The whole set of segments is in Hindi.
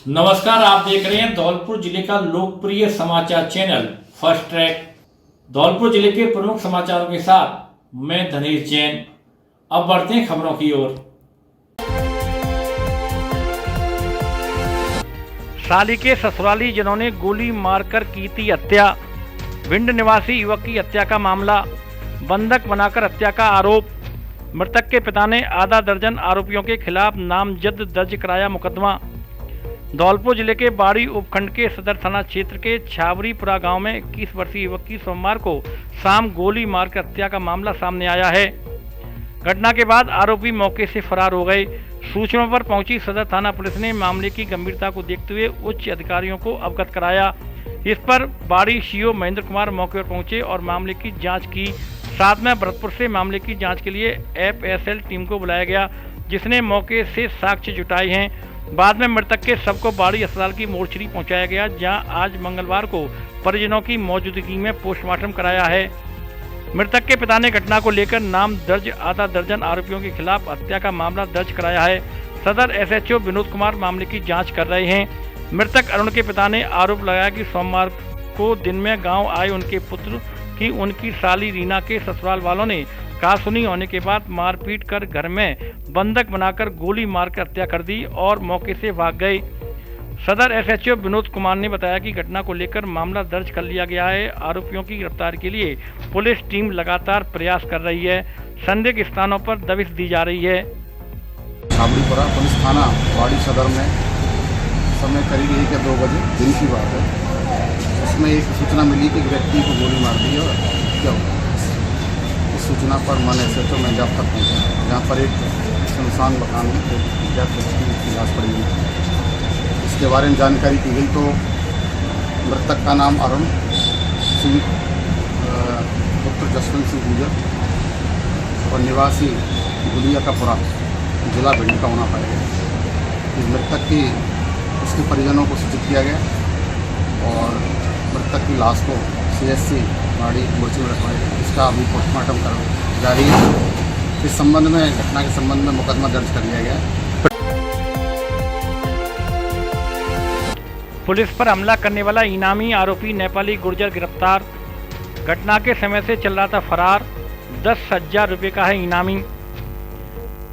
नमस्कार, आप देख रहे हैं धौलपुर जिले का लोकप्रिय समाचार चैनल फर्स्ट ट्रैक। धौलपुर जिले के प्रमुख समाचारों के साथ मैं धनेश जैन। अब बढ़ते हैं खबरों की ओर। साली के ससुराली जनों ने गोली मारकर की थी हत्या। भिंड निवासी युवक की हत्या का मामला, बंधक बनाकर हत्या का आरोप। मृतक के पिता ने आधा दर्जन आरोपियों के खिलाफ नामजद दर्ज कराया मुकदमा। धौलपुर जिले के बाड़ी उपखंड के सदर थाना क्षेत्र के छावरीपुरा गांव में 21 वर्षीय युवक की सोमवार को शाम गोली मारकर हत्या का मामला सामने आया है। घटना के बाद आरोपी मौके से फरार हो गए। सूचना पर पहुंची सदर थाना पुलिस ने मामले की गंभीरता को देखते हुए उच्च अधिकारियों को अवगत कराया। इस पर बाड़ी सीओ महेंद्र कुमार मौके पर पहुंचे और मामले की जाँच की। साथ में भरतपुर से मामले की जाँच के लिए FSL टीम को बुलाया गया, जिसने मौके से साक्ष्य जुटाए हैं। बाद में मृतक के शव को बाड़ी अस्पताल की मोर्चरी पहुंचाया गया, जहां आज मंगलवार को परिजनों की मौजूदगी में पोस्टमार्टम कराया है। मृतक के पिता ने घटना को लेकर नाम दर्ज आधा दर्जन आरोपियों के खिलाफ हत्या का मामला दर्ज कराया है। सदर SHO विनोद कुमार मामले की जांच कर रहे हैं। मृतक अरुण के पिता ने आरोप लगाया कि सोमवार को दिन में गाँव आए उनके पुत्र की उनकी साली रीना के ससुराल वालों ने कहासुनी होने के बाद मारपीट कर घर में बंधक बनाकर गोली मारकर हत्या कर दी और मौके से भाग गए। सदर SHO विनोद कुमार ने बताया कि घटना को लेकर मामला दर्ज कर लिया गया है। आरोपियों की गिरफ्तारी के लिए पुलिस टीम लगातार प्रयास कर रही है। संदिग्ध स्थानों पर दबिश दी जा रही है। छावरीपुरा पुलिस थाना बाड़ी सदर में समय करीब 1 या 2 बजे दिन की बात है। उसमें एक सूचना मिली कि व्यक्ति को गोली मार दी और क्या हुआ। इस सूचना पर मन SHO में जब तक पहुँचा, जहाँ पर एक सुनसान मकान में व्यक्ति की लाश पड़ी हुई। इसके बारे में जानकारी की गई तो मृतक का नाम अरुण सिंह पुत्र जसवंत सिंह गुजर और निवासी गुलिया का पुरा जिला भिंड का होना पाया गया। इस मृतक की उसके परिजनों को सूचित किया गया और मृतक की लाश को CSC बाड़ी मोर्चे में रखवाया गया। इसका अभी पोस्टमार्टम जारी है। इस संबंध में घटना के संबंध में मुकदमा दर्ज कर लिया गया है। पुलिस पर हमला करने वाला इनामी आरोपी नेपाली गुर्जर गिरफ्तार। घटना के समय से चल रहा था फरार। 10,000 रुपये का है इनामी।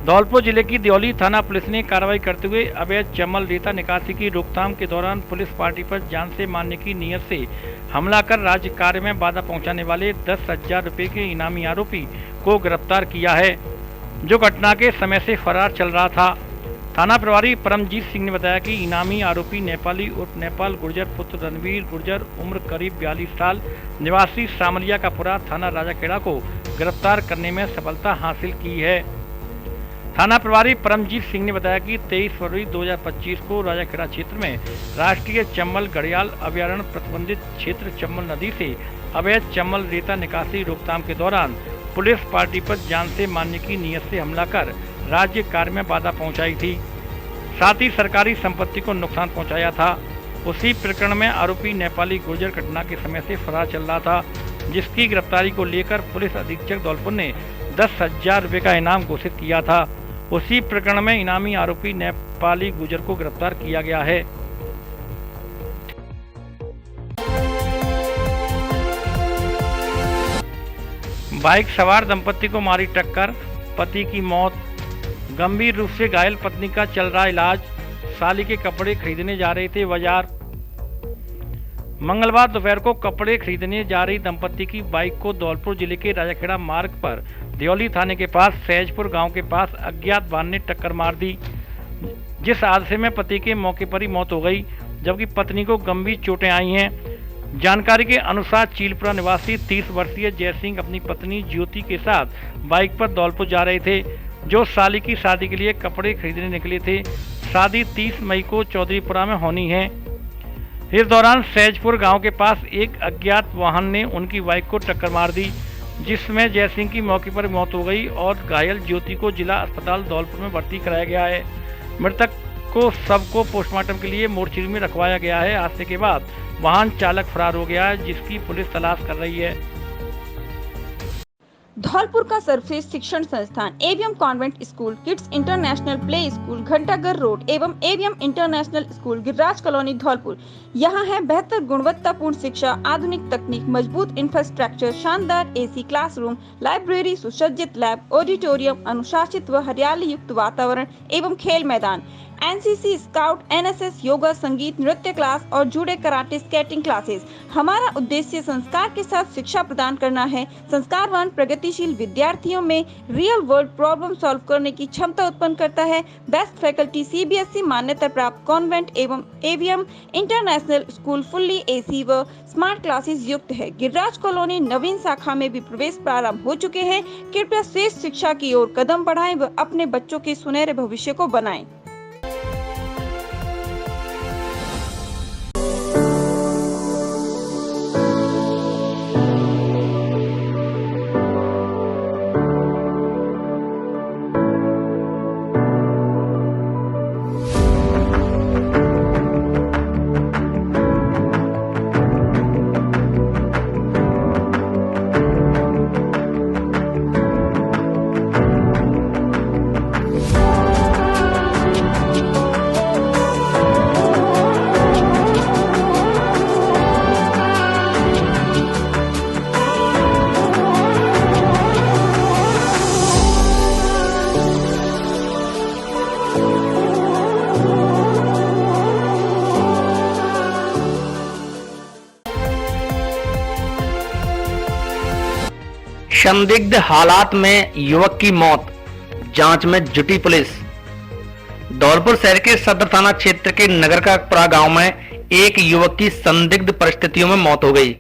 धौलपुर जिले की दियोली थाना पुलिस ने कार्रवाई करते हुए अवैध चम्बल रेता निकासी की रोकथाम के दौरान पुलिस पार्टी पर जान से मारने की नीयत से हमला कर राज्य कार्य में बाधा पहुंचाने वाले 10,000 रुपये के इनामी आरोपी को गिरफ्तार किया है, जो घटना के समय से फरार चल रहा था। थाना प्रभारी परमजीत सिंह ने बताया कि इनामी आरोपी नेपाली उर्फ नेपाल गुर्जर पुत्र रणवीर गुर्जर उम्र करीब 42 साल निवासी सामलिया का पुरा थाना राजाखेड़ा को गिरफ्तार करने में सफलता हासिल की है। थाना प्रभारी परमजीत सिंह ने बताया कि 23 फरवरी 2025 को राजाखेड़ा क्षेत्र में राष्ट्रीय चम्बल घड़ियाल अभयारण्य प्रतिबंधित क्षेत्र चम्बल नदी से अवैध चम्बल रेता निकासी रोकथाम के दौरान पुलिस पार्टी पर जान से मारने की नीयत से हमला कर राज्य कार्य में बाधा पहुंचाई थी, साथ ही सरकारी संपत्ति को नुकसान पहुंचाया था। उसी प्रकरण में आरोपी नेपाली गुर्जर घटना के समय से फरार चल रहा था, जिसकी गिरफ्तारी को लेकर पुलिस अधीक्षक धौलपुर ने 10,000 रुपये का इनाम घोषित किया था। उसी प्रकरण में इनामी आरोपी नेपाली गुर्जर को गिरफ्तार किया गया है। बाइक सवार दंपति को मारी टक्कर, पति की मौत। गंभीर रूप से घायल पत्नी का चल रहा इलाज। साली के कपड़े खरीदने जा रहे थे बाजार। मंगलवार दोपहर को कपड़े खरीदने जा रही दंपति की बाइक को धौलपुर जिले के राजाखेड़ा मार्ग पर दियोली थाने के पास सहजपुर गांव के पास अज्ञात वाहन ने टक्कर मार दी, जिस हादसे में पति के मौके पर ही मौत हो गई, जबकि पत्नी को गंभीर चोटें आई हैं। जानकारी के अनुसार चीलपुरा निवासी 30 वर्षीय जय सिंह अपनी पत्नी ज्योति के साथ बाइक पर धौलपुर जा रहे थे, जो साली की शादी के लिए कपड़े खरीदने निकले थे। शादी 30 मई को चौधरीपुरा में होनी है। इस दौरान सहजपुर गांव के पास एक अज्ञात वाहन ने उनकी बाइक को टक्कर मार दी, जिसमें जय सिंह की मौके पर मौत हो गई और घायल ज्योति को जिला अस्पताल धौलपुर में भर्ती कराया गया है। मृतक को शव को पोस्टमार्टम के लिए मोर्चरी में रखवाया गया है। हादसे के बाद वाहन चालक फरार हो गया है, जिसकी पुलिस तलाश कर रही है। धौलपुर का सर्वश्रेष्ठ शिक्षण संस्थान AVM convent school, kids international play school, Ghantaghar road एवं AVM international school, Giriraj colony, Dholpur. यहाँ है बेहतर गुणवत्तापूर्ण शिक्षा, आधुनिक तकनीक, मजबूत इंफ्रास्ट्रक्चर, शानदार एसी क्लासरूम, लाइब्रेरी, सुसज्जित लैब, ऑडिटोरियम, अनुशासित व हरियाली युक्त वातावरण एवं खेल मैदान, एनसीसी, स्काउट, एनएसएस, योगा, संगीत, नृत्य क्लास और जूडो, कराटे, स्केटिंग क्लासेस। हमारा उद्देश्य संस्कार के साथ शिक्षा प्रदान करना है। संस्कारवान प्रगतिशील विद्यार्थियों में रियल वर्ल्ड प्रॉब्लम सॉल्व करने की क्षमता उत्पन्न करता है। बेस्ट फैकल्टी, सीबीएसई मान्यता प्राप्त कॉन्वेंट एवं AVM international school, fully AC व स्मार्ट क्लासेस युक्त है। गिरिराज कॉलोनी नवीन शाखा में भी प्रवेश प्रारंभ हो चुके हैं। कृपया श्रेष्ठ शिक्षा की ओर कदम बढ़ाएं व अपने बच्चों के सुनहरे भविष्य को बनाएं। संदिग्ध हालात में युवक की मौत, जांच में जुटी पुलिस। धौलपुर शहर के सदर थाना क्षेत्र के नगरकापुरा गांव में एक युवक की संदिग्ध परिस्थितियों में मौत हो गई।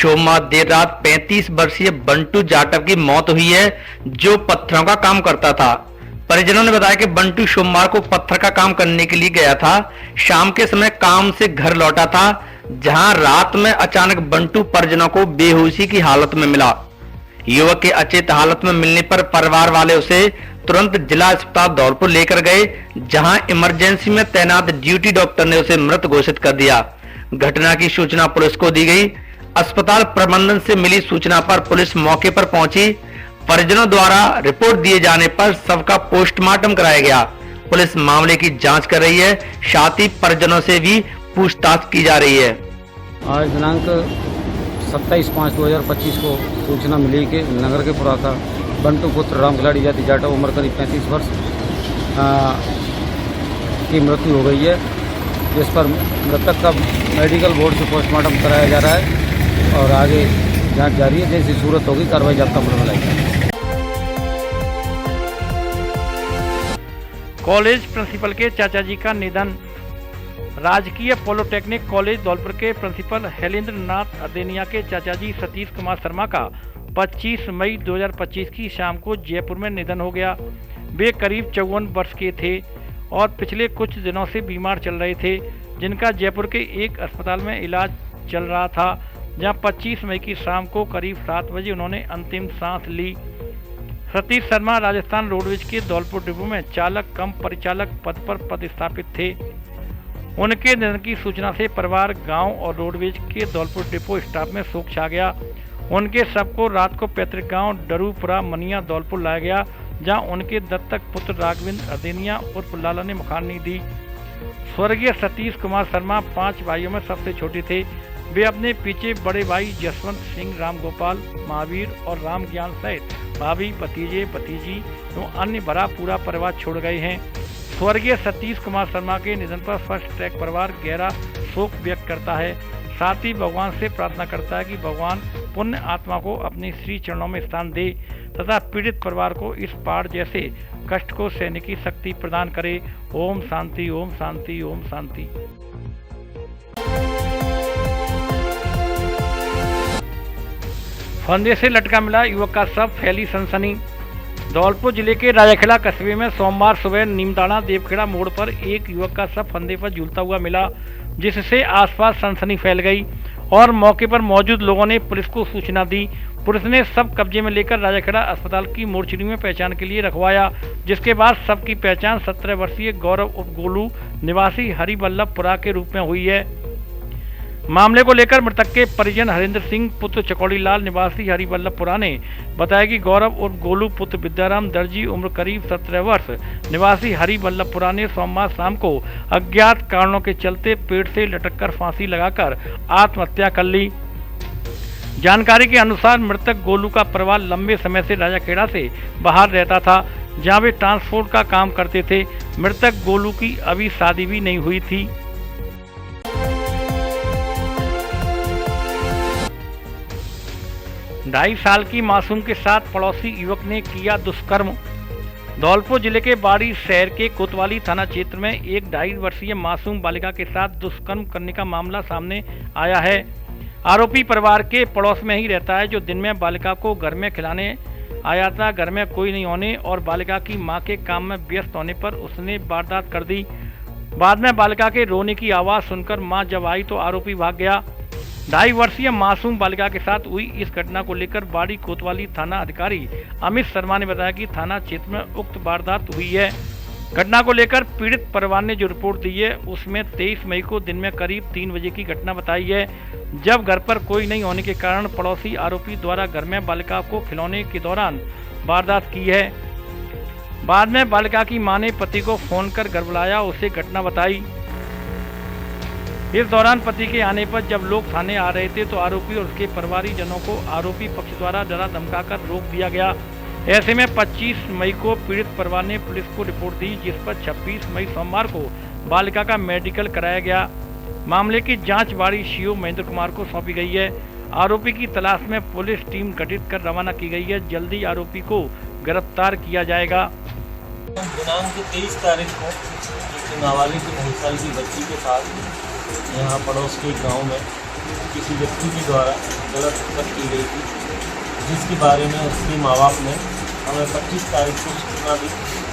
सोमवार देर रात 35 वर्षीय बंटू जाटव की मौत हुई है, जो पत्थरों का काम करता था। परिजनों ने बताया कि बंटू सोमवार को पत्थर का काम करने के लिए गया था। शाम के समय काम से घर लौटा था, जहां रात में अचानक बंटू परिजनों को बेहोशी की हालत में मिला। युवक के अचेत हालत में मिलने पर परिवार वाले उसे तुरंत जिला अस्पताल धौलपुर लेकर गए, जहां इमरजेंसी में तैनात ड्यूटी डॉक्टर ने उसे मृत घोषित कर दिया। घटना की सूचना पुलिस को दी गई। अस्पताल प्रबंधन से मिली सूचना पर पुलिस मौके पर पहुंची। परिजनों द्वारा रिपोर्ट दिए जाने पर शव का पोस्टमार्टम कराया गया। पुलिस मामले की जांच कर रही है, साथ ही परिजनों से भी पूछताछ की जा रही है। आज दिनांक 27/5/2025 को सूचना मिली कि नगर के पुरा का बंटू पुत्र राम खिलाड़ी जाति जाटव उम्र करीब 35 वर्ष की मृत्यु हो गई है, जिस पर मृतक का मेडिकल बोर्ड से पोस्टमार्टम कराया जा रहा है और आगे जांच जारी है। जैसी सूरत होगी कार्रवाई जब्ता पर लगाई। कॉलेज प्रिंसिपल के चाचा जी का निधन। राजकीय पॉलिटेक्निक कॉलेज धौलपुर के प्रिंसिपल हैलेंद्र नाथ अदेनिया के चाचा जी सतीश कुमार शर्मा का 25 मई 2025 की शाम को जयपुर में निधन हो गया। वे करीब 54 वर्ष के थे और पिछले कुछ दिनों से बीमार चल रहे थे, जिनका जयपुर के एक अस्पताल में इलाज चल रहा था, जहां 25 मई की शाम को करीब 7 बजे उन्होंने अंतिम सांस ली। सतीश शर्मा राजस्थान रोडवेज के धौलपुर डिपो में चालक कम परिचालक पद पर पदस्थापित थे। उनके निधन की सूचना से परिवार, गांव और रोडवेज के धौलपुर डिपो स्टाफ में शोक छा गया। उनके शव को रात को पैतृक गांव डरूपुरा मनिया धौलपुर लाया गया, जहां उनके दत्तक पुत्र राघवेंद्र अदेनिया उर्फ लाला ने मुखाग्नि दी। स्वर्गीय सतीश कुमार शर्मा 5 भाइयों में सबसे छोटे थे। वे अपने पीछे बड़े भाई जसवंत सिंह, राम गोपाल, महावीर और राम ज्ञान सहित भाभी, भतीजे, भतीजी एवं अन्य भरा पूरा परिवार छोड़ गए हैं। स्वर्गीय सतीश कुमार शर्मा के निधन पर फर्स्ट ट्रैक परिवार गहरा शोक व्यक्त करता है। साथ ही भगवान से प्रार्थना करता है कि भगवान पुण्य आत्मा को अपने श्री चरणों में स्थान दे तथा पीड़ित परिवार को इस पहाड़ जैसे कष्ट को सहने की शक्ति प्रदान करे। ओम शांति, ओम शांति, ओम शांति। फंदे से लटका मिला युवक का शव, फैली सनसनी। धौलपुर जिले के राजाखेड़ा कस्बे में सोमवार सुबह नीमताड़ा देवखेड़ा मोड़ पर एक युवक का शव फंदे पर झूलता हुआ मिला, जिससे आसपास सनसनी फैल गई और मौके पर मौजूद लोगों ने पुलिस को सूचना दी। पुलिस ने शव कब्जे में लेकर राजाखेड़ा अस्पताल की मोर्चरी में पहचान के लिए रखवाया, जिसके बाद शव की पहचान 17 वर्षीय गौरव उर्फ गोलू निवासी हरिवल्लभपुरा के रूप में हुई है। मामले को लेकर मृतक के परिजन हरिंद्र सिंह पुत्र चकौड़ी लाल निवासी हरिवल्लभपुरा ने बताया कि गौरव उर्फ गोलू पुत्र विद्याराम दर्जी उम्र करीब 17 वर्ष निवासी हरिवल्लभपुरा ने सोमवार शाम को अज्ञात कारणों के चलते पेड़ से लटककर फांसी लगाकर आत्महत्या कर ली। जानकारी के अनुसार मृतक गोलू का परिवार लंबे समय से राजाखेड़ा से बाहर रहता था, जहां वे ट्रांसपोर्ट का काम करते थे। मृतक गोलू की अभी शादी भी नहीं हुई थी। ढाई साल की मासूम के साथ पड़ोसी युवक ने किया दुष्कर्म। धौलपुर जिले के बाड़ी शहर के कोतवाली थाना क्षेत्र में एक 2.5 वर्षीय मासूम बालिका के साथ दुष्कर्म करने का मामला सामने आया है। आरोपी परिवार के पड़ोस में ही रहता है, जो दिन में बालिका को घर में खिलाने आया था। घर में कोई नहीं होने और बालिका की मां के काम में व्यस्त होने पर उसने वारदात कर दी। बाद में बालिका के रोने की आवाज़ सुनकर मां जब आई तो आरोपी भाग गया। 2.5 वर्षीय मासूम बालिका के साथ हुई इस घटना को लेकर बाड़ी कोतवाली थाना अधिकारी अमित शर्मा ने बताया कि थाना क्षेत्र में उक्त वारदात हुई है। घटना को लेकर पीड़ित परिवार ने जो रिपोर्ट दी है उसमें 23 मई को दिन में करीब 3 बजे की घटना बताई है, जब घर पर कोई नहीं होने के कारण पड़ोसी आरोपी द्वारा घर में बालिका को खिलौने के दौरान वारदात की है। बाद में बालिका की मां ने पति को फोन कर घर बुलाया, उसे घटना बताई। इस दौरान पति के आने पर जब लोग थाने आ रहे थे तो आरोपी और उसके परिवारजनों को आरोपी पक्ष द्वारा डरा धमकाकर रोक दिया गया। ऐसे में 25 मई को पीड़ित परिवार ने पुलिस को रिपोर्ट दी, जिस पर 26 मई सोमवार को बालिका का मेडिकल कराया गया। मामले की जांच बाड़ी सीओ महेंद्र कुमार को सौंपी गई है। आरोपी की तलाश में पुलिस टीम गठित कर रवाना की गई है। जल्दी आरोपी को गिरफ्तार किया जाएगा। दिनांक 23 तारीख को एक नाबालिग 2 साल की बच्ची के साथ यहाँ पड़ोस के गांव में किसी व्यक्ति के द्वारा गलत हरकत की गई थी, जिसके बारे में उसके माँ बाप ने हमें 25 तारीख को सूचना दी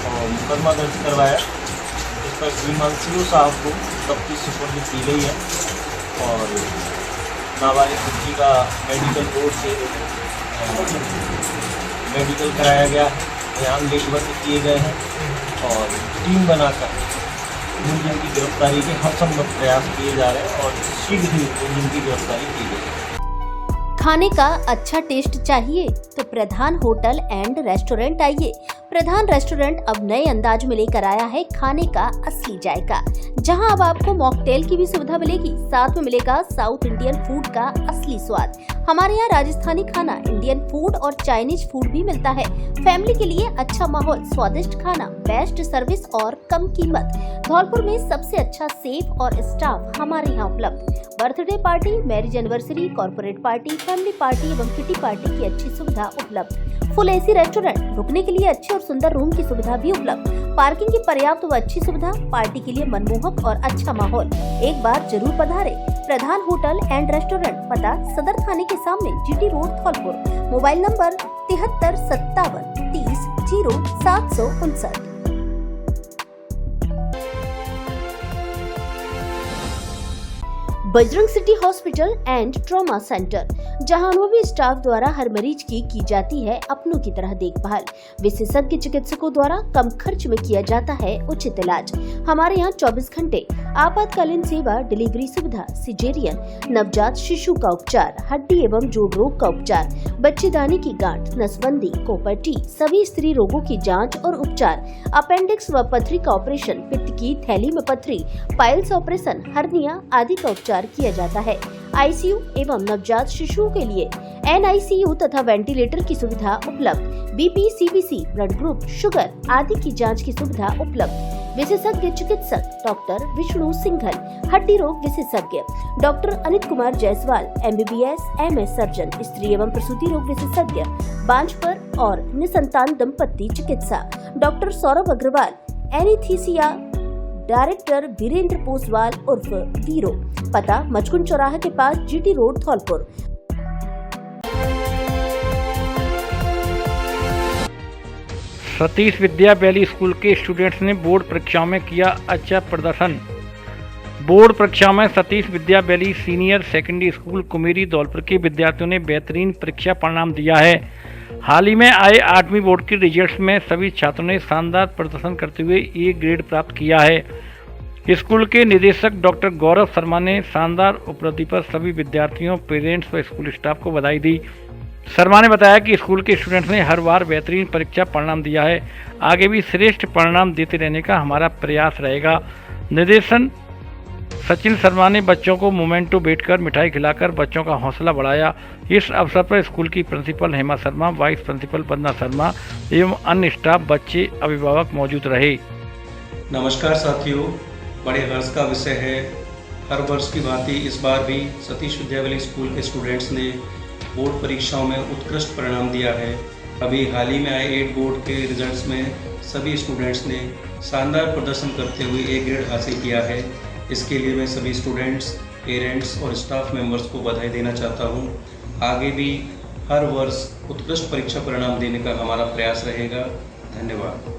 और मुकदमा दर्ज करवाया। इस पर श्रीमान सीओ साहब को तफ्तीश सुपुर्द की गई है और नाबालिग बच्ची का मेडिकल बोर्ड से मेडिकल कराया गया है। बयान लिखित किए गए हैं और टीम बनाकर मुलजिम की गिरफ्तारी के हर संभव प्रयास किए जा रहे हैं और शीघ्र ही मुलजिम की गिरफ्तारी की गई है। खाने का अच्छा टेस्ट चाहिए तो प्रधान होटल एंड रेस्टोरेंट आइए। प्रधान रेस्टोरेंट अब नए अंदाज में लेकर आया है खाने का असली जायका, जहां अब आपको मॉकटेल की भी सुविधा मिलेगी। साथ में मिलेगा साउथ इंडियन फूड का असली स्वाद। हमारे यहाँ राजस्थानी खाना, इंडियन फूड और चाइनीज फूड भी मिलता है। फैमिली के लिए अच्छा माहौल, स्वादिष्ट खाना, बेस्ट सर्विस और कम कीमत। धौलपुर में सबसे अच्छा सेफ और स्टाफ हमारे यहाँ उपलब्ध। Birthday party, marriage anniversary, corporate party, family party एवं किटी पार्टी की अच्छी सुविधा उपलब्ध। फुल एसी रेस्टोरेंट, रुकने के लिए अच्छे और सुंदर रूम की सुविधा भी उपलब्ध। पार्किंग की पर्याप्त व अच्छी सुविधा, पार्टी के लिए मनमोहक और अच्छा माहौल। एक बार जरूर पधारे। प्रधान होटल एंड रेस्टोरेंट, पता सदर थाने के सामने, GT road, Dholpur. Mobile number 73 57 30 0 759। Bajrang city hospital and trauma centre, जहां अनुभवी स्टाफ द्वारा हर मरीज की जाती है अपनों की तरह देखभाल। विशेषज्ञ चिकित्सकों द्वारा कम खर्च में किया जाता है उचित इलाज। हमारे यहाँ 24 घंटे आपातकालीन सेवा, डिलीवरी सुविधा, सिजेरियन, नवजात शिशु का उपचार, हड्डी एवं जोड़ रोग का उपचार, बच्चेदानी की गांठ, नसबंदी, कोपर्टी, सभी स्त्री रोगों की जांच और उपचार, अपेंडिक्स व पथरी का ऑपरेशन, पित्त की थैली में पथरी, पाइल्स ऑपरेशन, हर्निया आदि का उपचार किया जाता है। आईसीयू एवं नवजात शिशुओं के लिए एनआईसीयू तथा वेंटिलेटर की सुविधा उपलब्ध। BP, CBC, blood group, sugar आदि की जांच की सुविधा उपलब्ध। विशेषज्ञ चिकित्सक डॉक्टर विष्णु सिंघल, हड्डी रोग विशेषज्ञ doctor Anit Kumar Jaiswal, MBBS, MS surgeon, स्त्री एवं प्रसूति रोग विशेषज्ञ, बांझपर और निसंतान दंपत्ति चिकित्सा doctor Saurabh Agarwal, anaesthesia director Virendra Poswal उर्फ वीरो, पता मचकुन चौराहे के पास, GT road, Dholpur. Satish Vidya valley school के स्टूडेंट्स ने बोर्ड परीक्षाओं में किया अच्छा प्रदर्शन। बोर्ड परीक्षा में Satish Vidya valley senior secondary school Kumeri Dholpur के विद्यार्थियों ने बेहतरीन परीक्षा परिणाम दिया है। हाल ही में आए 8वीं बोर्ड के रिजल्ट्स में सभी छात्रों ने शानदार प्रदर्शन करते हुए A ग्रेड प्राप्त किया है। स्कूल के निदेशक डॉक्टर गौरव शर्मा ने शानदार उपलब्धि पर सभी विद्यार्थियों, पेरेंट्स व स्कूल स्टाफ को बधाई दी। शर्मा ने बताया कि स्कूल के स्टूडेंट्स ने हर बार बेहतरीन परीक्षा परिणाम दिया है। आगे भी श्रेष्ठ परिणाम देते रहने का हमारा प्रयास रहेगा। निदेशन सचिन शर्मा ने बच्चों को मोमेंटो बैठकर मिठाई खिलाकर बच्चों का हौसला बढ़ाया। इस अवसर पर स्कूल की principal Hema Sharma, vice principal Vandana Sharma एवं अन्य स्टाफ, बच्चे, अभिभावक मौजूद रहे। नमस्कार साथियों, बड़े हर्ष का विषय है। हर वर्ष की भांति इस बार भी सतीश विद्यावली स्कूल के स्टूडेंट्स ने बोर्ड परीक्षाओं में उत्कृष्ट परिणाम दिया है। अभी हाल ही में आए 8 बोर्ड के रिजल्ट्स में सभी स्टूडेंट्स ने शानदार प्रदर्शन करते हुए A ग्रेड हासिल किया है। इसके लिए मैं सभी स्टूडेंट्स, पेरेंट्स और स्टाफ मेंबर्स को बधाई देना चाहता हूं। आगे भी हर वर्ष उत्कृष्ट परीक्षा परिणाम देने का हमारा प्रयास रहेगा। धन्यवाद।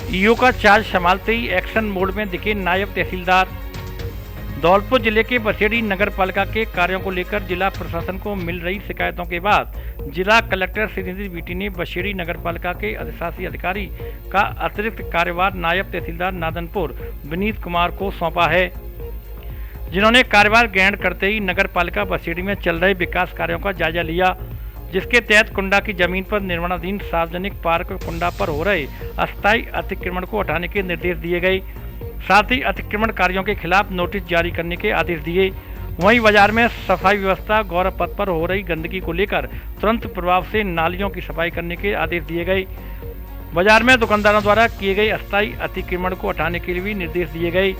ईओ का चार्ज संभालते ही एक्शन मोड में दिखे नायब तहसीलदार। धौलपुर जिले के बसेड़ी नगर पालिका के कार्यों को लेकर जिला प्रशासन को मिल रही शिकायतों के बाद जिला कलेक्टर श्रीनिधि बीटी ने बसेड़ी नगर पालिका के अधिशासी अधिकारी का अतिरिक्त कार्यभार नायब तहसीलदार नादनपुर विनीत कुमार को सौंपा है, जिन्होंने कार्यभार ग्रहण करते ही नगर पालिका बसेड़ी में चल रहे विकास कार्यों का जायजा लिया, जिसके तहत कुंडा की जमीन पर निर्माणाधीन सार्वजनिक पार्क कुंडा पर हो रहे अस्थायी अतिक्रमण को हटाने के निर्देश दिए गए। साथ ही अतिक्रमणकारियों के खिलाफ नोटिस जारी करने के आदेश दिए। वहीं बाजार में सफाई व्यवस्था, गौरव पथ पर हो रही गंदगी को लेकर तुरंत प्रभाव से नालियों की सफाई करने के आदेश दिए गए। बाजार में दुकानदारों द्वारा किए गए अस्थायी अतिक्रमण को हटाने के लिए भी निर्देश दिए गए।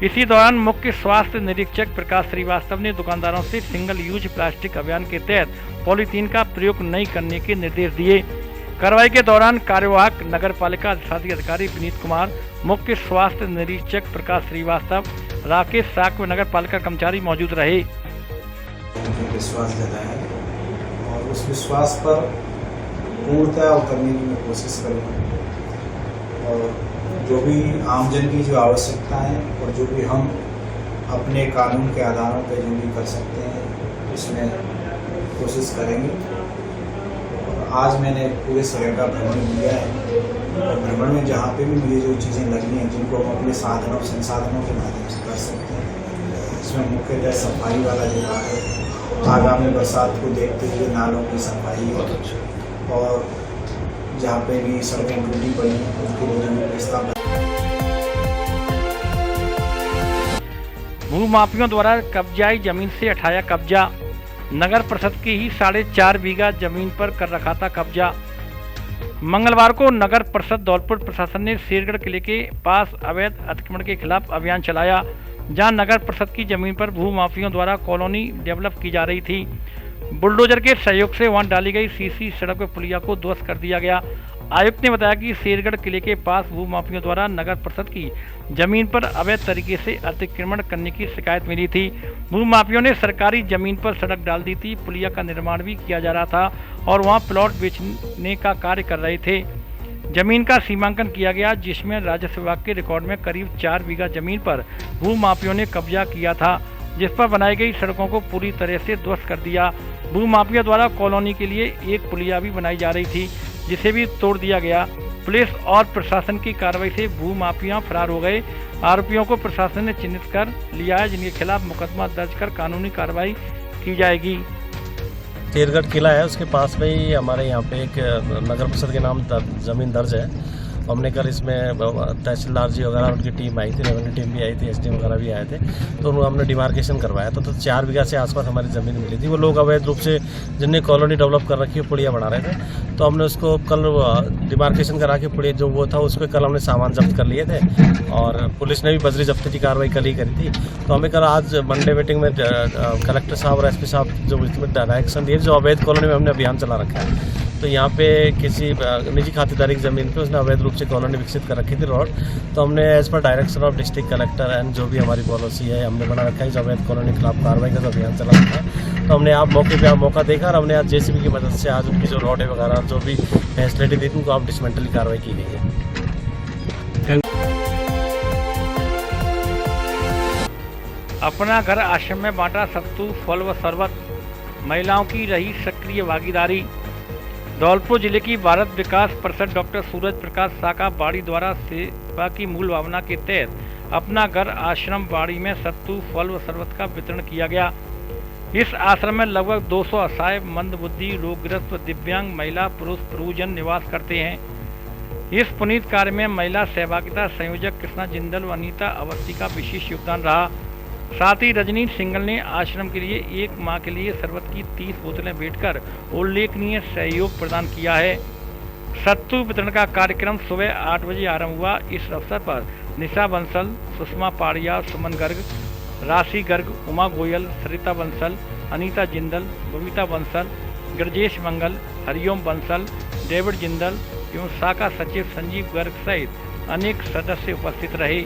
इसी दौरान मुख्य स्वास्थ्य निरीक्षक प्रकाश श्रीवास्तव ने दुकानदारों से सिंगल यूज प्लास्टिक अभियान के तहत पॉलीथीन का प्रयोग नहीं करने के निर्देश दिए। कार्रवाई के दौरान कार्यवाहक नगर पालिका अधिशासी अधिकारी विनीत कुमार, मुख्य स्वास्थ्य निरीक्षक प्रकाश श्रीवास्तव, राकेश साक व नगर पालिका कर्मचारी मौजूद रहे। विश्वास जताया और उस विश्वास पर पूर्णतः उतरने की मैं कोशिश करूँगा और जो भी आमजन की जो आवश्यकता है और जो भी हम अपने कानून के आधारों पर जो भी कर सकते हैं उसमें कोशिश करेंगे। और आज मैंने पूरे शहर का भ्रमण किया है और भ्रमण में जहाँ पे भी मुझे जो चीज़ें लगी हैं जिनको हम अपने साधनों संसाधनों के माध्यम से कर सकते हैं, इसमें मुख्यतः सफाई वाला जो है आगामी बरसात को देखते हुए नालों की सफाई और जहाँ पे भी सड़कें टूटी पड़ी हैं उनके लिए जो प्रस्ताव। भूमाफियों द्वारा कब्जाई जमीन से हटाया कब्जा। नगर परिषद की ही 4.5 बीघा जमीन पर कर रखा था कब्जा। मंगलवार को नगर परिषद धौलपुर प्रशासन ने शेरगढ़ किले के पास अवैध अतिक्रमण के खिलाफ अभियान चलाया, जहां नगर परिषद की जमीन पर भूमाफियों द्वारा कॉलोनी डेवलप की जा रही थी। बुलडोजर के सहयोग से वहां डाली गई सीसी सड़क व पुलिया को ध्वस्त कर दिया गया। आयुक्त ने बताया कि शेरगढ़ किले के पास भूमाफियों द्वारा नगर परिषद की जमीन पर अवैध तरीके से अतिक्रमण करने की शिकायत मिली थी। भूमाफियों ने सरकारी जमीन पर सड़क डाल दी थी, पुलिया का निर्माण भी किया जा रहा था और वहां प्लॉट बेचने का कार्य कर रहे थे। जमीन का सीमांकन किया गया, जिसमें राजस्व विभाग के रिकॉर्ड में करीब 4 बीघा जमीन पर भूमाफियों ने कब्जा किया था, जिस पर बनाई गई सड़कों को पूरी तरह से ध्वस्त कर दिया। भूमाफिया द्वारा कॉलोनी के लिए एक पुलिया भी बनाई जा रही थी, जिसे भी तोड़ दिया गया। पुलिस और प्रशासन की कार्रवाई से भूमाफिया फरार हो गए। आरोपियों को प्रशासन ने चिन्हित कर लिया है, जिनके खिलाफ मुकदमा दर्ज कर कानूनी कार्रवाई की जाएगी। शेरगढ़ किला है, उसके पास में ही हमारे यहाँ पे एक नगर परिषद के नाम ज़मीन दर्ज है। हमने कल इसमें तहसीलदार जी वगैरह उनकी टीम आई थी, रेवेन्यू टीम भी आई थी, एसडीएम वगैरह भी आए थे, तो हमने डिमार्केशन करवाया था। तो 4 बीघा से आसपास हमारी ज़मीन मिली थी। वो लोग अवैध रूप से जिनने कॉलोनी डेवलप कर रखी है पुड़िया बना रहे थे, तो हमने उसको कल डिमार्केशन करा के पुड़िया जो वो था उसको कल हमने सामान जब्त कर लिए थे और पुलिस ने भी बजरी जब्ती की कार्रवाई कल ही करी थी। तो हमें कल आज मंडे मीटिंग में कलेक्टर साहब और एसपी साहब जो इसमें डायरेक्शन दिए, जो अवैध कॉलोनी में हमने अभियान चला रखा है। तो यहाँ पे किसी निजी खातेदारी की ज़मीन पे उसने अवैध रूप से कॉलोनी विकसित कर रखी थी रोड, तो हमने as per direction of district collector and जो भी हमारी पॉलिसी है हमने बना रखा है, जो अवैध कॉलोनी के खिलाफ कार्रवाई का अभियान चला रखा है। तो हमने आप मौके पे मौका देखा और हमने आज जेसीबी की मदद से आज उनकी जो रोड वगैरह जो भी फैसिलिटी दी थी उनको आप डिसमेंटल की कार्रवाई की गई है। अपना घर आश्रम में बांटा सत्तू, फल व शरबत, महिलाओं की रही सक्रिय भागीदारी। धौलपुर जिले की भारत विकास परिषद डॉक्टर सूरज प्रकाश साका बाड़ी द्वारा सेवा की मूल भावना के तहत अपना घर आश्रम बाड़ी में सत्तू फल व शरबत का वितरण किया गया। इस आश्रम में लगभग 200 असहाय, मंदबुद्धि, रोगग्रस्त व दिव्यांग महिला पुरुष प्रभुजन निवास करते हैं। इस पुनीत कार्य में महिला सहभागिता संयोजक कृष्णा जिंदल व अनीता अवस्थी का विशेष योगदान रहा। साथ ही रजनी सिंगल ने आश्रम के लिए एक माह के लिए शरबत की 30 बोतलें भेंटकर उल्लेखनीय सहयोग प्रदान किया है। सत्तू वितरण का कार्यक्रम सुबह 8 बजे आरंभ हुआ। इस अवसर पर निशा बंसल, सुषमा पाड़िया, सुमन गर्ग, राशि गर्ग, उमा गोयल, सरिता बंसल, अनीता जिंदल, बबीता बंसल, गरजेश मंगल, हरिओम बंसल, डेविड जिंदल एवं साका सचिव संजीव गर्ग सहित अनेक सदस्य उपस्थित रहे।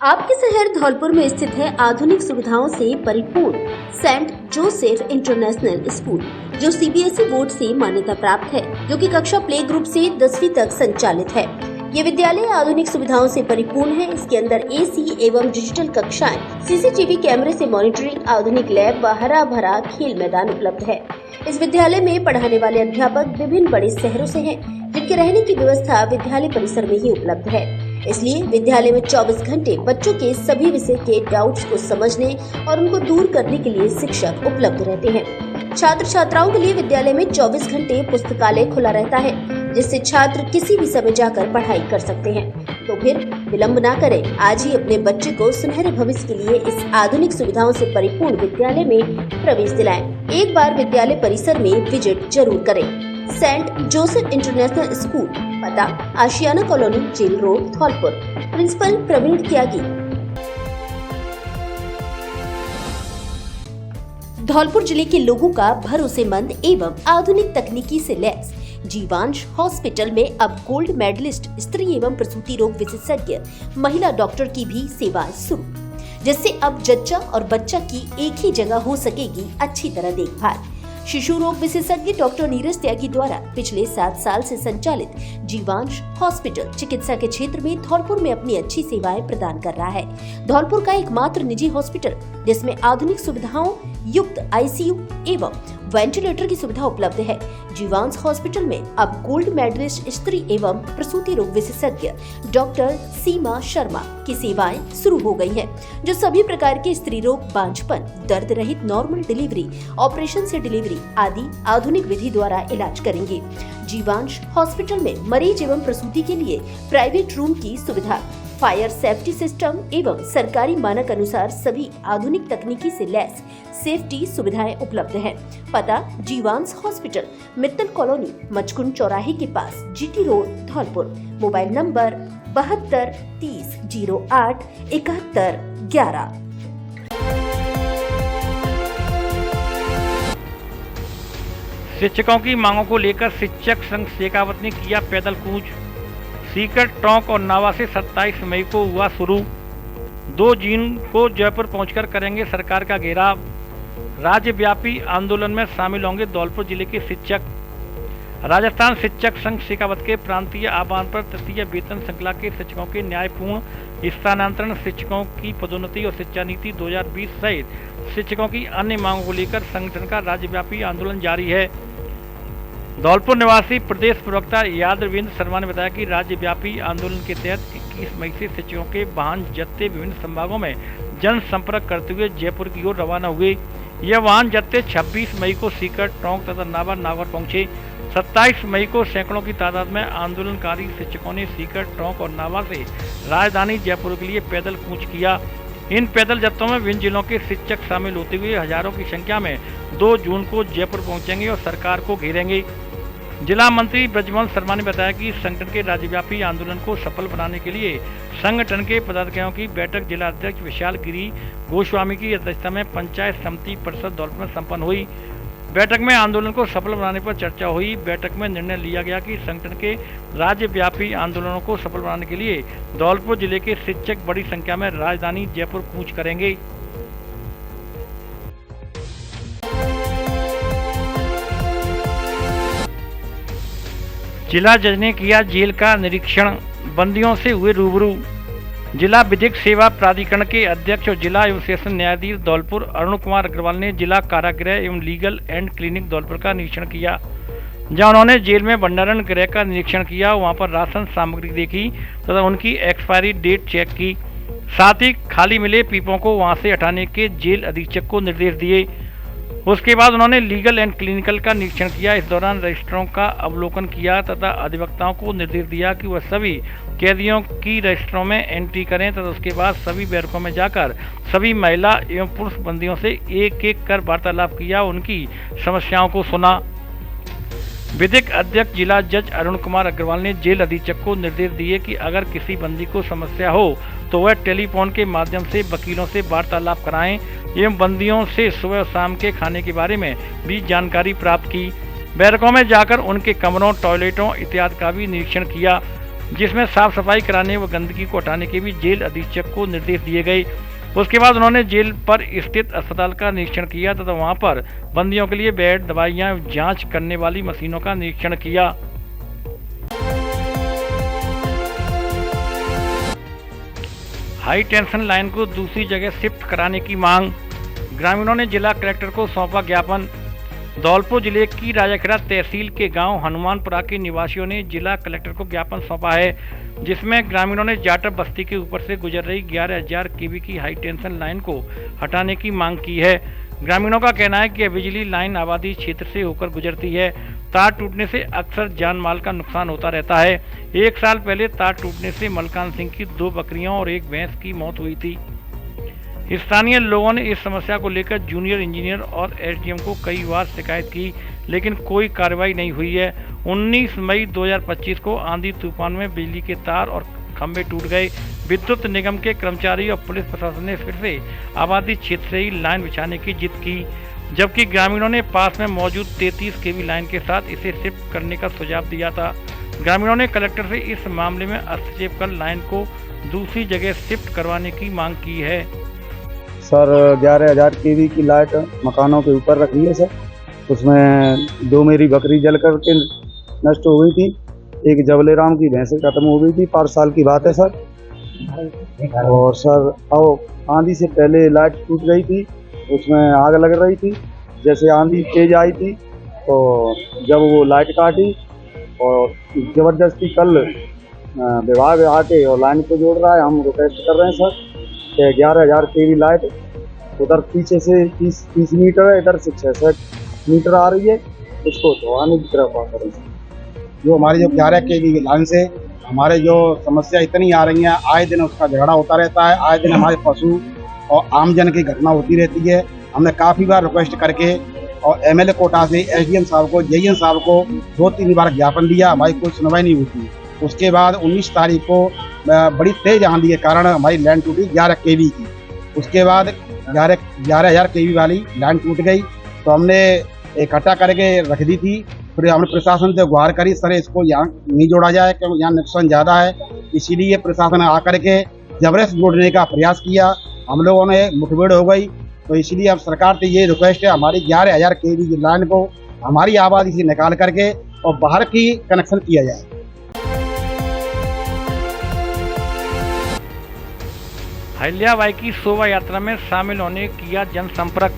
आपके शहर धौलपुर में स्थित है आधुनिक सुविधाओं से परिपूर्ण सेंट जोसेफ इंटरनेशनल स्कूल, जो सीबीएसई बोर्ड से मान्यता प्राप्त है, जो कि कक्षा प्ले ग्रुप से 10वीं तक संचालित है। ये विद्यालय आधुनिक सुविधाओं से परिपूर्ण है। इसके अंदर एसी एवं डिजिटल कक्षाएं, सीसीटीवी कैमरे से मॉनिटरिंग, आधुनिक लैब व हरा भरा खेल मैदान उपलब्ध है। इस विद्यालय में पढ़ाने वाले अध्यापक विभिन्न बड़े शहरों से हैं, जिनके रहने की व्यवस्था विद्यालय परिसर में ही उपलब्ध है। इसलिए विद्यालय में 24 घंटे बच्चों के सभी विषय के डाउट्स को समझने और उनको दूर करने के लिए शिक्षक उपलब्ध रहते हैं। छात्र छात्राओं के लिए विद्यालय में 24 घंटे पुस्तकालय खुला रहता है, जिससे छात्र किसी भी समय जाकर पढ़ाई कर सकते हैं। तो फिर विलंब ना करें, आज ही अपने बच्चे को सुनहरे भविष्य के लिए इस आधुनिक सुविधाओं से परिपूर्ण विद्यालय में प्रवेश दिलाएं। एक बार विद्यालय परिसर में विजिट जरूर करें। सेंट जोसेफ इंटरनेशनल स्कूल, पता Ashiana colony, jail road, Dholpur. Principal Praveen Tyagi. Dholpur जिले के लोगों का भरोसेमंद एवं आधुनिक तकनीकी से लैस जीवांश हॉस्पिटल में अब गोल्ड मेडलिस्ट स्त्री एवं प्रसूति रोग विशेषज्ञ महिला डॉक्टर की भी सेवा शुरू, जिससे अब जच्चा और बच्चा की एक ही जगह हो सकेगी अच्छी तरह देखभाल। शिशु रोग विशेषज्ञ डॉक्टर नीरज त्यागी द्वारा पिछले 7 साल से संचालित जीवांश हॉस्पिटल चिकित्सा के क्षेत्र में धौलपुर में अपनी अच्छी सेवाएं प्रदान कर रहा है। धौलपुर का एकमात्र निजी हॉस्पिटल जिसमें आधुनिक सुविधाओं युक्त आईसीयू एवं वेंटिलेटर की सुविधा उपलब्ध है। जीवांश हॉस्पिटल में अब गोल्ड मेडलिस्ट स्त्री एवं प्रसूति रोग विशेषज्ञ डॉक्टर सीमा शर्मा की सेवाएं शुरू हो गई हैं, जो सभी प्रकार के स्त्री रोग, बांझपन, दर्द रहित नॉर्मल डिलीवरी, ऑपरेशन से डिलीवरी आदि आधुनिक विधि द्वारा इलाज करेंगे। जीवांश हॉस्पिटल में मरीज एवं प्रसूति के लिए प्राइवेट रूम की सुविधा, फायर सेफ्टी सिस्टम एवं सरकारी मानक अनुसार सभी आधुनिक तकनीकी से लैस सेफ्टी सुविधाएं उपलब्ध हैं। पता जीवांश हॉस्पिटल, मित्तल कॉलोनी, मचकुंड चौराहे के पास, GT road, Dholpur. Mobile number 72 30 08 71 11। शिक्षकों की मांगों को लेकर शिक्षक संघ शेखावत ने किया पैदल कूच। सीकर, टोंक और नावा से 27 मई को हुआ शुरू। 2 जून को जयपुर पहुंचकर करेंगे सरकार का घेराव। राज्यव्यापी आंदोलन में शामिल होंगे धौलपुर जिले के शिक्षक। राजस्थान शिक्षक संघ शेखावत के प्रांतीय आह्वान पर तृतीय वेतन श्रृंखला के शिक्षकों के न्यायपूर्ण स्थानांतरण, शिक्षकों की पदोन्नति और शिक्षा नीति 2020 सहित शिक्षकों की अन्य मांगों को लेकर संगठन का राज्यव्यापी आंदोलन जारी है। धौलपुर निवासी प्रदेश प्रवक्ता यादविंद्र शर्मा ने बताया कि राज्यव्यापी आंदोलन के तहत 21 मई से शिक्षकों के वाहन जत्थे विभिन्न संभागों में जनसंपर्क करते हुए जयपुर की ओर रवाना हुए। यह वाहन जत्थे 26 मई को सीकर, टोंक तथा नागौर पहुंचे। 27 मई को सैकड़ों की तादाद में आंदोलनकारी शिक्षकों ने सीकर, टोंक और नावा से राजधानी जयपुर के लिए पैदल कूच किया। इन पैदल जत्थों में विभिन्न जिलों के शिक्षक शामिल होते हुए हजारों की संख्या में 2 जून को जयपुर पहुंचेंगे और सरकार को घेरेंगे। जिला मंत्री ब्रजमोहन शर्मा ने बताया कि संगठन के राज्यव्यापी आंदोलन को सफल बनाने के लिए संगठन के पदाधिकारियों की बैठक जिला अध्यक्ष विशाल गिरी गोस्वामी की अध्यक्षता में पंचायत समिति परिषद धौलपुर में संपन्न हुई। बैठक में आंदोलन को सफल बनाने पर चर्चा हुई। बैठक में निर्णय लिया गया कि संगठन के राज्यव्यापी आंदोलनों को सफल बनाने के लिए धौलपुर जिले के शिक्षक बड़ी संख्या में राजधानी जयपुर कूच करेंगे। जिला जज ने किया जेल का निरीक्षण, बंदियों से हुए रूबरू। जिला विधिक सेवा प्राधिकरण के अध्यक्ष और जिला एवं सेशन न्यायाधीश धौलपुर अरुण कुमार अग्रवाल ने जिला कारागृह एवं लीगल एंड क्लिनिक धौलपुर का निरीक्षण किया, जहां उन्होंने जेल में भंडारण गृह का निरीक्षण किया, वहां पर राशन सामग्री देखी तथा उनकी एक्सपायरी डेट चेक की। साथ ही खाली मिले पीपों को वहां से हटाने के जेल अधीक्षक को निर्देश दिए। उसके बाद उन्होंने लीगल एंड क्लिनिकल का निरीक्षण किया। इस दौरान रजिस्टरों का अवलोकन किया तथा अधिवक्ताओं को निर्देश दिया कि वह सभी कैदियों की रजिस्टरों में एंट्री करें तथा उसके बाद सभी बैरकों में जाकर सभी महिला एवं पुरुष बंदियों से एक एक कर वार्तालाप किया, उनकी समस्याओं को सुना। विधिक अध्यक्ष जिला जज अरुण कुमार अग्रवाल ने जेल अधीक्षक को निर्देश दिए कि अगर किसी बंदी को समस्या हो तो वह टेलीफोन के माध्यम से वकीलों से वार्तालाप कराएं एवं बंदियों से सुबह और शाम के खाने के बारे में भी जानकारी प्राप्त की। बैरकों में जाकर उनके कमरों, टॉयलेटों इत्यादि का भी निरीक्षण किया, जिसमें साफ सफाई कराने व गंदगी को हटाने के भी जेल अधीक्षक को निर्देश दिए गए। उसके बाद उन्होंने जेल पर स्थित अस्पताल का निरीक्षण किया तथा वहां पर बंदियों के लिए बेड, दवाइयां, जांच करने वाली मशीनों का निरीक्षण किया। हाई टेंशन लाइन को दूसरी जगह शिफ्ट कराने की मांग, ग्रामीणों ने जिला कलेक्टर को सौंपा ज्ञापन। धौलपुर जिले की राजाखेड़ा तहसील के गांव हनुमानपुरा के निवासियों ने जिला कलेक्टर को ज्ञापन सौंपा है, जिसमें ग्रामीणों ने जाटर बस्ती के ऊपर से गुजर रही 11,000 केवी की हाई टेंशन लाइन को हटाने की मांग की है। ग्रामीणों का कहना है कि बिजली लाइन आबादी क्षेत्र से होकर गुजरती है। तार टूटने से अक्सर जान माल का नुकसान होता रहता है। 1 साल पहले तार टूटने से मलकान सिंह की 2 बकरियों और 1 भैंस की मौत हुई थी। स्थानीय लोगों ने इस समस्या को लेकर जूनियर इंजीनियर और एसडीएम को कई बार शिकायत की, लेकिन कोई कार्रवाई नहीं हुई है। 19 मई 2025 को आंधी तूफान में बिजली के तार और खंभे टूट गए। विद्युत निगम के कर्मचारी और पुलिस प्रशासन ने फिर से आबादी क्षेत्र से ही लाइन बिछाने की जिद की, जबकि ग्रामीणों ने पास में मौजूद 33 केवी लाइन के साथ इसे शिफ्ट करने का सुझाव दिया था। ग्रामीणों ने कलेक्टर से इस मामले में हस्तक्षेप कर लाइन को दूसरी जगह शिफ्ट करवाने की मांग की है। सर 11,000 केवी की लाइट मकानों के ऊपर रखी है सर। उसमें 2 मेरी बकरी जल करके नष्ट हो गई थी, एक जबले राम की भैंसें खत्म हो गई थी, 5 साल की बात है सर। और सर आंधी से पहले लाइट टूट गई थी, उसमें आग लग रही थी। जैसे आंधी तेज आई थी तो जब वो लाइट काटी और ज़बरदस्ती कल विभाग आके और लाइन को जोड़ रहा है। हम रिक्वेस्ट कर रहे हैं सर कि 11,000 केवी लाइट उधर पीछे से 30 मीटर है, इधर से 66 मीटर आ रही है, इसको धोने की तरफ आ करें। जो हमारी जो 11 केवी लाइन से हमारे जो समस्या इतनी आ रही है, आए दिन उसका झगड़ा होता रहता है, आए दिन हमारे पशु और आमजन की घटना होती रहती है। हमने काफ़ी बार रिक्वेस्ट करके और एमएलए कोटा से एसडीएम साहब को, जेईएन साहब को 2-3 बार ज्ञापन दिया, हमारी कोई सुनवाई नहीं होती। उसके बाद 19 तारीख को बड़ी तेज आंधी के कारण हमारी लाइन टूटी 11 केवी की। उसके बाद 11,000 केवी वाली लाइन टूट गई तो हमने इकट्ठा करके रख दी थी। फिर हमने प्रशासन से गुहार करी, सर इसको यहाँ नहीं जोड़ा जाए क्योंकि यहाँ नुकसान ज़्यादा है। इसीलिए प्रशासन ने आकर के जबरदस्त जोड़ने का प्रयास किया, हम लोगों ने मुठभेड़ हो गई। तो इसलिए अब सरकार से ये रिक्वेस्ट है, हमारी 11,000 केवी की लाइन को हमारी आबादी से निकाल करके और बाहर की कनेक्शन किया जाए। अहिल्याबाई की शोभा यात्रा में शामिल होने किया जनसंपर्क।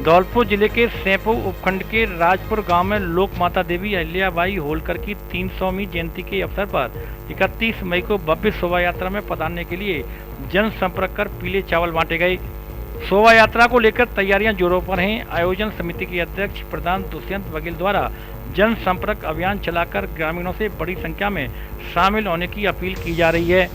धौलपुर जिले के सेंपो उपखंड के राजपुर गांव में लोक माता देवी अहिल्याबाई होलकर की 300वीं जयंती के अवसर पर 31 मई को भव्य शोभा यात्रा में पधारने के लिए जनसंपर्क कर पीले चावल बांटे गए। शोभा यात्रा को लेकर तैयारियां जोरों पर हैं। आयोजन समिति के अध्यक्ष प्रधान दुष्यंत बघेल द्वारा जनसंपर्क अभियान चलाकर ग्रामीणों से बड़ी संख्या में शामिल होने की अपील की जा रही है।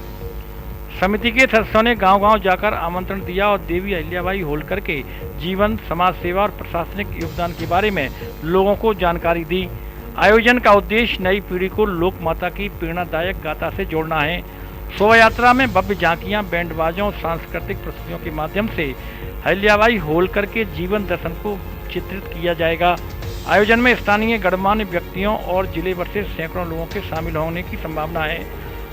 समिति के सदस्यों ने गांव-गांव जाकर आमंत्रण दिया और देवी अहिल्याबाई होलकर के जीवन, समाज सेवा और प्रशासनिक योगदान के बारे में लोगों को जानकारी दी। आयोजन का उद्देश्य नई पीढ़ी को लोक माता की प्रेरणादायक गाथा से जोड़ना है। शोभा यात्रा में भव्य झांकियां, बैंड बाजों और सांस्कृतिक प्रस्तुतियों के माध्यम से अहिल्याबाई होलकर के जीवन दर्शन को चित्रित किया जाएगा। आयोजन में स्थानीय गणमान्य व्यक्तियों और जिले भर से सैकड़ों लोगों के शामिल होने की संभावना है।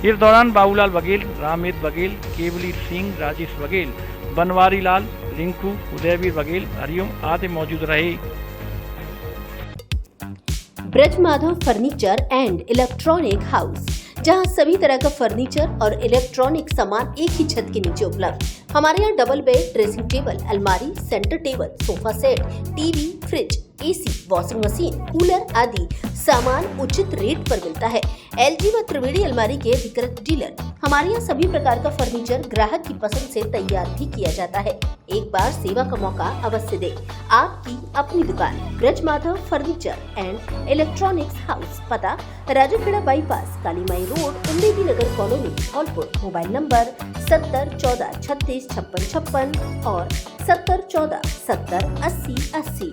इस दौरान बाबूलाल बघेल, रामेद बघेल, केवली सिंह, राजेश बघेल, बनवारी लाल, रिंकू, उदयवीर बघेल, हरिओम आदि मौजूद रहे। Braj Madhav furniture and electronic house जहां सभी तरह का फर्नीचर और इलेक्ट्रॉनिक सामान एक ही छत के नीचे उपलब्ध। हमारे यहाँ डबल बेड, ड्रेसिंग टेबल, अलमारी, centre table, sofa set, TV, fridge, AC, washing machine, cooler आदि सामान उचित रेट पर मिलता है। एलजी व त्रिवेणी अलमारी के अधिकृत डीलर। हमारे यहाँ सभी प्रकार का फर्नीचर ग्राहक की पसंद से तैयार भी किया जाता है। एक बार सेवा का मौका अवश्य दें। आपकी अपनी दुकान Braj Madhav furniture and electronics house, पता Rajukheda bypass, Kalimai road, Ummedi Nagar colony, Dholpur. Mobile number 70 14 36 56 56 और 70 14 70 80 80।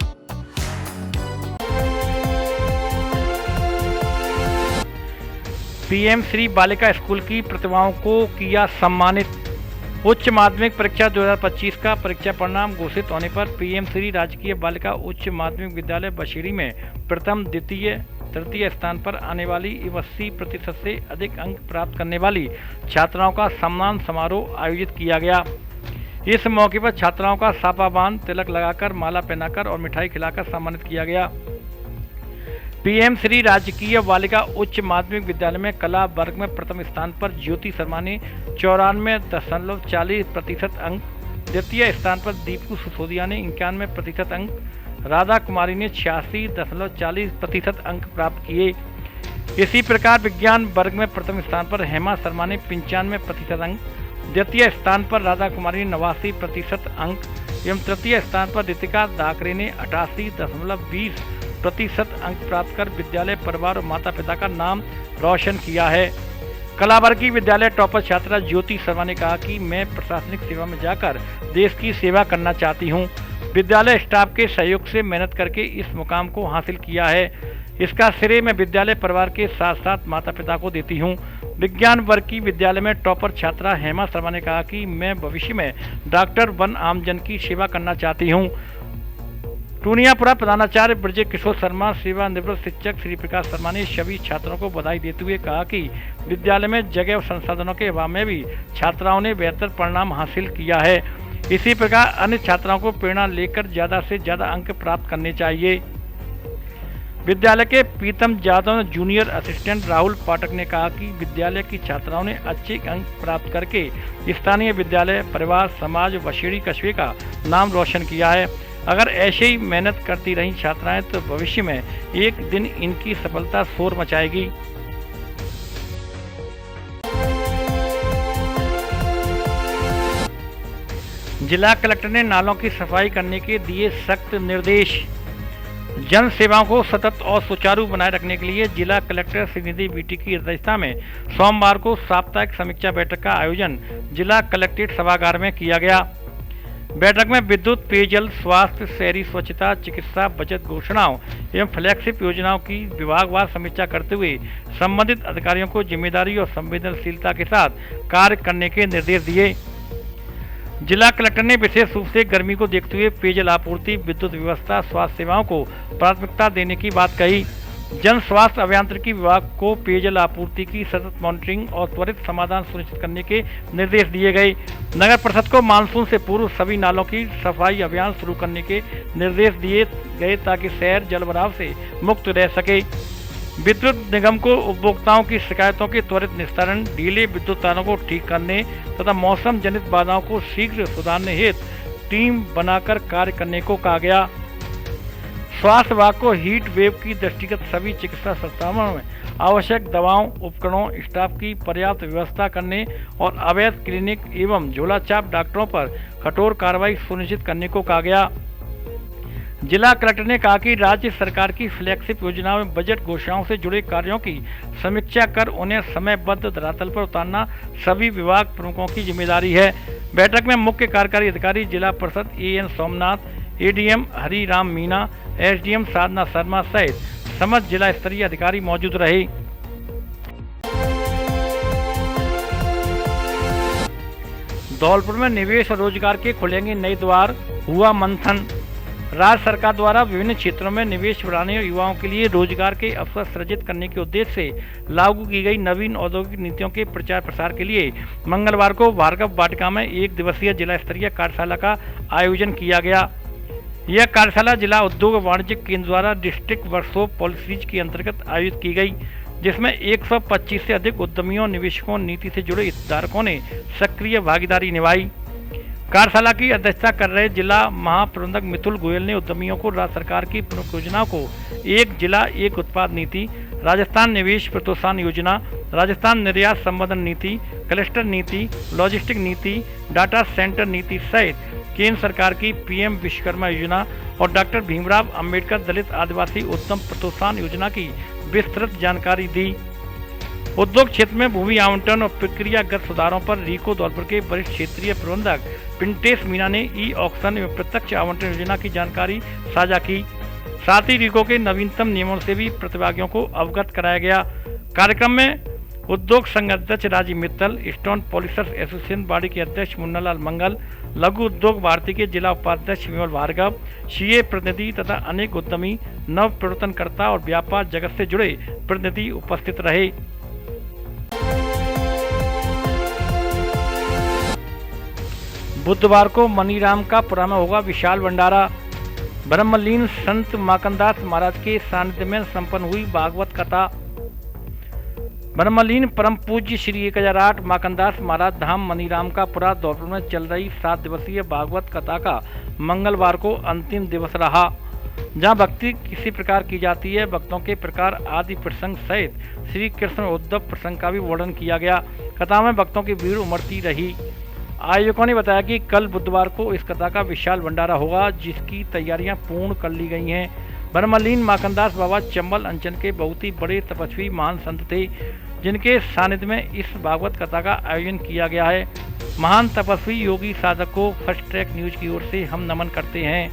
पीएम श्री बालिका स्कूल की प्रतिभाओं को किया सम्मानित। उच्च माध्यमिक परीक्षा 2025 का परीक्षा परिणाम घोषित होने पर पीएम श्री राजकीय बालिका उच्च माध्यमिक विद्यालय बशीरी में प्रथम, द्वितीय, तृतीय स्थान पर आने वाली 80% से अधिक अंक प्राप्त करने वाली छात्राओं का सम्मान समारोह आयोजित किया गया। इस मौके पर छात्राओं का साफा बांध, तिलक लगाकर, माला पहनाकर और मिठाई खिलाकर सम्मानित किया गया। पीएम श्री राजकीय बालिका उच्च माध्यमिक विद्यालय में कला वर्ग में प्रथम स्थान पर ज्योति शर्मा ने 94.40% अंक, द्वितीय स्थान पर दीपू सिसोदिया ने 91% अंक, राधा कुमारी ने 86.40% अंक प्राप्त किए। इसी प्रकार विज्ञान वर्ग में प्रथम स्थान पर हेमा शर्मा ने 95% अंक, द्वितीय स्थान पर राधा कुमारी ने 89% अंक एवं तृतीय स्थान पर रितिका दाकरे ने 88.20% अंक प्राप्त कर विद्यालय, परिवार और माता पिता का नाम रोशन किया है। कला वर्ग की विद्यालय टॉपर छात्रा ज्योति शर्मा ने कहा कि मैं प्रशासनिक सेवा में जाकर देश की सेवा करना चाहती हूं। विद्यालय स्टाफ के सहयोग से मेहनत करके इस मुकाम को हासिल किया है। इसका श्रेय मैं विद्यालय परिवार के साथ साथ माता पिता को देती हूं। विज्ञान वर्ग की विद्यालय में टॉपर छात्रा हेमा शर्मा ने कहा कि मैं भविष्य में डॉक्टर बन आमजन की सेवा करना चाहती हूं। टूनियापुरा प्रधानाचार्य ब्रज किशोर शर्मा, सेवानिवृत्त शिक्षक श्री प्रकाश शर्मा ने सभी छात्रों को बधाई देते हुए कहा कि विद्यालय में जगह और संसाधनों के अभाव में भी छात्राओं ने बेहतर परिणाम हासिल किया है। इसी प्रकार अन्य छात्राओं को प्रेरणा लेकर ज़्यादा से ज़्यादा अंक प्राप्त करने चाहिए। विद्यालय के प्रीतम यादव जूनियर असिस्टेंट राहुल पाठक ने कहा कि विद्यालय की छात्राओं ने अच्छे अंक प्राप्त करके स्थानीय विद्यालय, परिवार, समाज, बशीरी कस्बे का नाम रोशन किया है। अगर ऐसे ही मेहनत करती रही छात्राएं तो भविष्य में एक दिन इनकी सफलता शोर मचाएगी। जिला कलेक्टर ने नालों की सफाई करने के दिए सख्त निर्देश। जन सेवाओं को सतत और सुचारू बनाए रखने के लिए जिला कलेक्टर श्रीनिधि बीटी की अध्यक्षता में सोमवार को साप्ताहिक समीक्षा बैठक का आयोजन जिला कलेक्ट्रेट सभागार में किया गया। बैठक में विद्युत, पेयजल, स्वास्थ्य, शहरी स्वच्छता, चिकित्सा, बचत घोषणाओं एवं फ्लैगशिप योजनाओं की विभागवार समीक्षा करते हुए संबंधित अधिकारियों को जिम्मेदारी और संवेदनशीलता के साथ कार्य करने के निर्देश दिए। जिला कलेक्टर ने विशेष रूप से गर्मी को देखते हुए पेयजल आपूर्ति, विद्युत व्यवस्था, स्वास्थ्य सेवाओं को प्राथमिकता देने की बात कही। जन स्वास्थ्य अभियांत्रिकी विभाग को पेयजल आपूर्ति की सतत मॉनिटरिंग और त्वरित समाधान सुनिश्चित करने के निर्देश दिए गए। नगर परिषद को मानसून से पूर्व सभी नालों की सफाई अभियान शुरू करने के निर्देश दिए गए ताकि शहर जलभराव से मुक्त रह सके। विद्युत निगम को उपभोक्ताओं की शिकायतों के त्वरित निस्तारण, ढीले विद्युत तारों को ठीक करने तथा मौसम जनित बाधाओं को शीघ्र सुधारने हेतु टीम बनाकर कार्य करने को कहा गया। स्वास्थ्य विभाग को हीट वेव की दृष्टिगत सभी चिकित्सा संस्थानों में आवश्यक दवाओं, उपकरणों, स्टाफ की पर्याप्त व्यवस्था करने और अवैध क्लिनिक एवं झोलाछाप डॉक्टरों पर कठोर कार्रवाई सुनिश्चित करने को कहा गया। जिला कलेक्टर ने कहा कि राज्य सरकार की फ्लैगशिप योजनाओं में बजट घोषणाओं से जुड़े कार्यों की समीक्षा कर उन्हें समयबद्ध धरातल पर उतारना सभी विभाग प्रमुखों की जिम्मेदारी है। बैठक में मुख्य कार्यकारी अधिकारी जिला परिषद AN Somnath, ADM Hariram Meena, SDM साधना शर्मा सहित समस्त जिला स्तरीय अधिकारी मौजूद रहे। धौलपुर में निवेश और रोजगार के खुलेंगे नए द्वार, हुआ मंथन। राज्य सरकार द्वारा विभिन्न क्षेत्रों में निवेश बढ़ाने और युवाओं के लिए रोजगार के अवसर सृजित करने के उद्देश्य से लागू की गई नवीन औद्योगिक नीतियों के प्रचार प्रसार के लिए मंगलवार को भार्गव वाटिका में 1 दिवसीय जिला स्तरीय कार्यशाला का आयोजन किया गया। यह कार्यशाला जिला उद्योग वाणिज्य केंद्र द्वारा डिस्ट्रिक्ट वर्कशॉप पॉलिसीज के अंतर्गत आयोजित की गई। जिसमें 125 से अधिक उद्यमियों, निवेशकों, नीति से जुड़े हितधारकों ने सक्रिय भागीदारी निभाई। कार्यशाला की अध्यक्षता कर रहे जिला महाप्रबंधक मिथुल गोयल ने उद्यमियों को राज्य सरकार की प्रमुख योजनाओं को एक जिला एक उत्पाद नीति, राजस्थान निवेश प्रोत्साहन योजना, राजस्थान निर्यात संवर्धन नीति, क्लस्टर नीति, लॉजिस्टिक नीति, डाटा सेंटर नीति सहित केंद्र सरकार की पीएम विश्वकर्मा योजना और डॉक्टर भीमराव अंबेडकर दलित आदिवासी उद्यम प्रोत्साहन योजना की विस्तृत जानकारी दी। उद्योग क्षेत्र में भूमि आवंटन और प्रक्रियागत सुधारों पर रीको धौलपुर के वरिष्ठ क्षेत्रीय प्रबंधक पिंटेश मीना ने ई ऑक्शन एवं प्रत्यक्ष आवंटन योजना की जानकारी साझा की। साथ ही रीको के नवीनतम नियमों से भी प्रतिभागियों को अवगत कराया गया। कार्यक्रम में उद्योग संघ अध्यक्ष राजीव मित्तल, स्टोन पॉलिशर्स एसोसिएशन बाड़ी के अध्यक्ष मुन्नालाल मंगल, लघु उद्योग भारती के जिला उपाध्यक्ष विमल भार्गव, सीए प्रतिनिधि तथा अनेक उद्यमी, नव प्रवर्तनकर्ता और व्यापार जगत से जुड़े प्रतिनिधि उपस्थित रहे। बुधवार को मनीराम का पुरा में होगा विशाल भंडारा। ब्रह्मलीन संत माकनदास महाराज के सानिध्य में संपन्न हुई भागवत कथा। ब्रह्मलीन परम पूज्य श्री 1008 माकनदास महाराज धाम मनीराम का पुरा धौलपुर में चल रही 7 दिवसीय भागवत कथा का मंगलवार को अंतिम दिवस रहा, जहां भक्ति किसी प्रकार की जाती है, भक्तों के प्रकार आदि प्रसंग सहित श्री कृष्ण उद्धव प्रसंग का भी वर्णन किया गया। कथा में भक्तों की भीड़ उमड़ती रही। आयोजकों ने बताया कि कल बुधवार को इस कथा का विशाल भंडारा होगा, जिसकी तैयारियां पूर्ण कर ली गई हैं। ब्रह्मलीन माकनदास बाबा चंबल अंचल के बहुत ही बड़े तपस्वी महान संत थे, जिनके सानिध्य में इस भागवत कथा का आयोजन किया गया है। महान तपस्वी योगी साधक को फर्स्ट ट्रैक न्यूज की ओर से हम नमन करते हैं।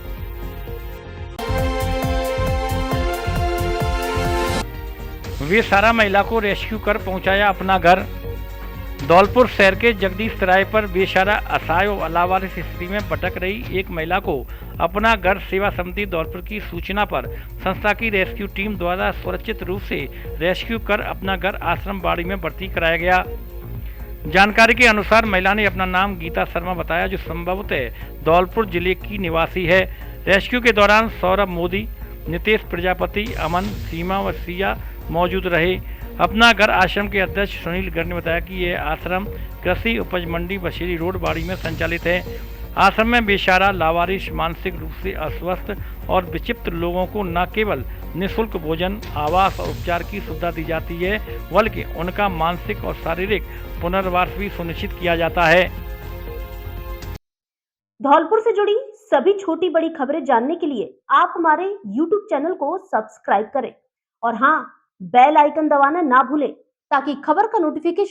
वे सारा महिला को रेस्क्यू कर पहुंचाया अपना घर। धौलपुर शहर के जगदीश सराय पर बेसहारा, असहाय और लावारिस स्थिति में भटक रही एक महिला को अपना घर सेवा समिति धौलपुर की सूचना पर संस्था की रेस्क्यू टीम द्वारा सुरक्षित रूप से रेस्क्यू कर अपना घर आश्रम बाड़ी में भर्ती कराया गया। जानकारी के अनुसार महिला ने अपना नाम गीता शर्मा बताया, जो संभवतः धौलपुर जिले की निवासी है। रेस्क्यू के दौरान सौरभ मोदी, नितेश प्रजापति, अमन, सीमा व सिया मौजूद रहे। अपना घर आश्रम के अध्यक्ष सुनील गर्ग ने बताया कि यह आश्रम कृषि उपज मंडी बशीरी रोड बाड़ी में संचालित है। आश्रम में बेसहारा, लावारिस, मानसिक रूप से अस्वस्थ और विक्षिप्त लोगों को न केवल निःशुल्क भोजन, आवास और उपचार की सुविधा दी जाती है, बल्कि उनका मानसिक और शारीरिक पुनर्वास भी सुनिश्चित किया जाता है। धौलपुर से जुड़ी सभी छोटी बड़ी खबरें जानने के लिए आप हमारे YouTube चैनल को सब्सक्राइब करें और हाँ, बेल आइकन दबाना ना भूलें ताकि खबर का नोटिफिकेशन